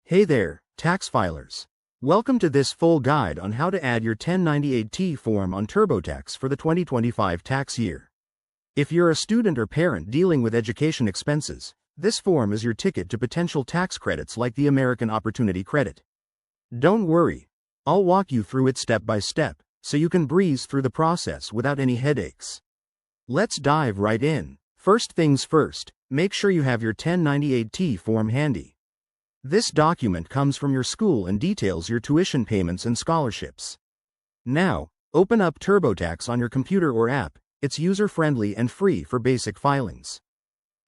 Hey there, tax filers. Welcome to this full guide on how to add your 1098-T form on TurboTax for the 2025 tax year. If you're a student or parent dealing with education expenses, this form is your ticket to potential tax credits like the American Opportunity Credit. Don't worry, I'll walk you through it step by step, so you can breeze through the process without any headaches. Let's dive right in. First things first, make sure you have your 1098-T form handy. This document comes from your school and details your tuition payments and scholarships. Now, open up TurboTax on your computer or app. It's user-friendly and free for basic filings.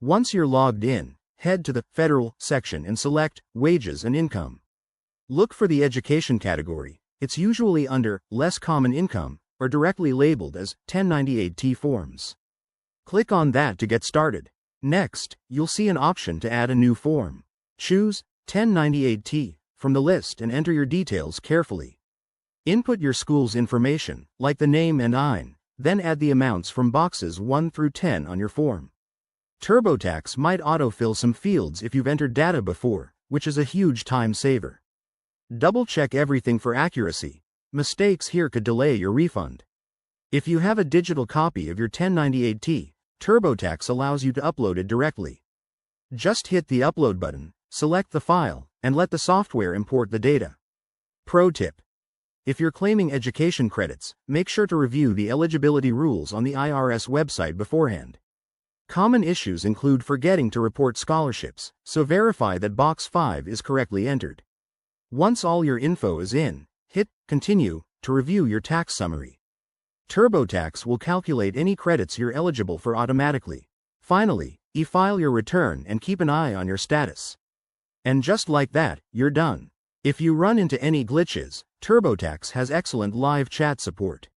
Once you're logged in, head to the Federal section and select Wages and Income. Look for the Education category. It's usually under Less Common Income or directly labeled as 1098-T forms. Click on that to get started. Next, you'll see an option to add a new form. Choose 1098-T from the list and enter your details carefully. Input your school's information, like the name and IN, then add the amounts from boxes 1 through 10 on your form. TurboTax might autofill some fields if you've entered data before, which is a huge time saver. Double-check everything for accuracy. Mistakes here could delay your refund. If you have a digital copy of your 1098-T, TurboTax allows you to upload it directly. Just hit the Upload button, select the file, and let the software import the data. Pro tip: if you're claiming education credits, make sure to review the eligibility rules on the IRS website beforehand. Common issues include forgetting to report scholarships, so verify that box 5 is correctly entered. Once all your info is in, hit Continue to review your tax summary. TurboTax will calculate any credits you're eligible for automatically. Finally, e-file your return and keep an eye on your status. And just like that, you're done. If you run into any glitches, TurboTax has excellent live chat support.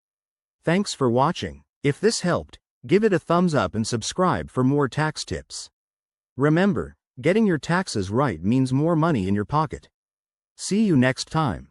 Thanks for watching. If this helped, give it a thumbs up and subscribe for more tax tips. Remember, getting your taxes right means more money in your pocket. See you next time.